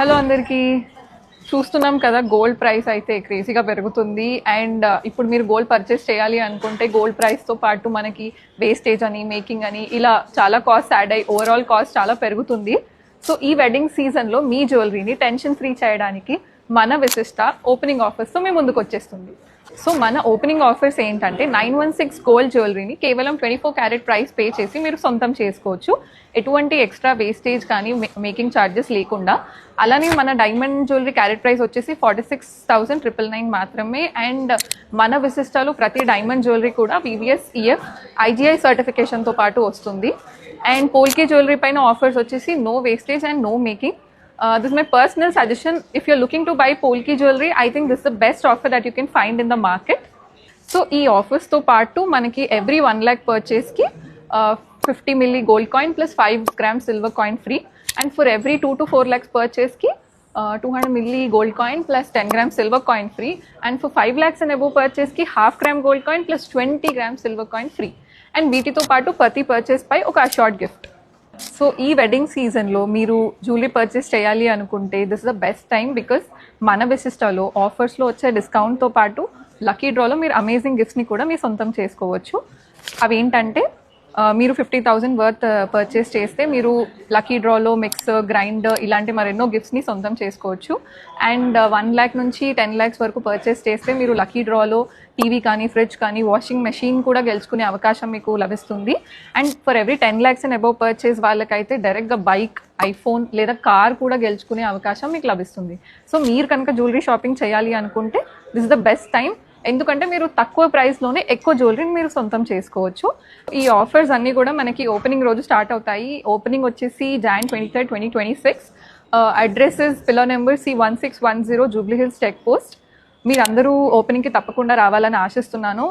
Hello అందరికీ. చూస్తున్నాం కదా, గోల్డ్ ప్రైస్ అయితే క్రేజీగా పెరుగుతుంది. అండ్ ఇప్పుడు మీరు గోల్డ్ పర్చేస్ చేయాలి అనుకుంటే గోల్డ్ ప్రైస్తో పాటు మనకి వేస్టేజ్ అని, మేకింగ్ అని ఇలా చాలా కాస్ట్ యాడ్ అయ్యి ఓవరాల్ కాస్ట్ చాలా పెరుగుతుంది. సో ఈ వెడ్డింగ్ సీజన్లో మీ జ్యువెలరీని టెన్షన్ ఫ్రీ చేయడానికి మన విశిష్ట ఓపెనింగ్ ఆఫర్స్తో మీ ముందుకు వచ్చేస్తుంది. సో మన ఓపెనింగ్ ఆఫర్స్ ఏంటంటే 916 గోల్డ్ జ్యువెలరీని కేవలం 24 క్యారెట్ ప్రైస్ పే చేసి మీరు సొంతం చేసుకోవచ్చు. ఎటువంటి ఎక్స్ట్రా వేస్టేజ్ కానీ మేకింగ్ ఛార్జెస్ లేకుండా. అలానే మన డైమండ్ జ్యువెలరీ క్యారెట్ ప్రైస్ వచ్చేసి 46,999 మాత్రమే. అండ్ మన విశిష్టాలు ప్రతి డైమండ్ జ్యువెలరీ కూడా VVS EF IGI సర్టిఫికేషన్తో పాటు వస్తుంది. అండ్ పోల్కి జ్యువెలరీ పైన ఆఫర్స్ వచ్చేసి no wastage and no making. This is my personal suggestion. If you're looking to buy Polki jewelry, I think this is the best offer that you can find in the market. So ee offers to part 2 manaki every 1 lakh purchase ki 50 milli gold coin plus 5 gram silver coin free, and for every 2 to 4 lakhs purchase ki 200 milli gold coin plus 10 gram silver coin free, and for 5 lakhs and above purchase ki half gram gold coin plus 20 gram silver coin free. And వీటితో పాటు ప్రతి purchase పై ఒక short gift. So ఈ wedding సీజన్లో మీరు jewellery purchase చేయాలి అనుకుంటే this is the best time, because మన విశిష్టలో ఆఫర్స్లో వచ్చే డిస్కౌంట్తో పాటు లక్కీ డ్రాలో మీరు అమేజింగ్ గిఫ్ట్స్ని కూడా మీరు సొంతం చేసుకోవచ్చు. అవి ఏంటంటే మీరు 50,000 వర్త్ పర్చేస్ చేస్తే మీరు లక్కీ డ్రాలో మిక్సర్, గ్రైండర్ ఇలాంటి మరెన్నో గిఫ్ట్స్ని సొంతం చేసుకోవచ్చు. అండ్ 1 lakh నుంచి 10 lakhs వరకు పర్చేస్ చేస్తే మీరు లక్కీ డ్రాలో టీవీ కానీ, ఫ్రిడ్జ్ కానీ, వాషింగ్ మెషిన్ కూడా గెలుచుకునే అవకాశం మీకు లభిస్తుంది. And for every 10 lakhs and above purchase వాళ్ళకైతే డైరెక్ట్గా బైక్, ఐఫోన్ లేదా కార్ కూడా గెలుచుకునే అవకాశం మీకు లభిస్తుంది. సో మీరు కనుక జ్యువెలరీ షాపింగ్ చేయాలి అనుకుంటే this is the best time, ఎందుకంటే మీరు తక్కువ ప్రైస్లోనే ఎక్కువ జ్యువెలరీని మీరు సొంతం చేసుకోవచ్చు. ఈ ఆఫర్స్ అన్నీ కూడా మనకి ఓపెనింగ్ రోజు స్టార్ట్ అవుతాయి. ఓపెనింగ్ వచ్చేసి Jan 23, 2026. Address is pillar number C1610 Jubilee Hills check post. మీరందరూ ఓపెనింగ్కి తప్పకుండా రావాలని ఆశిస్తున్నాను.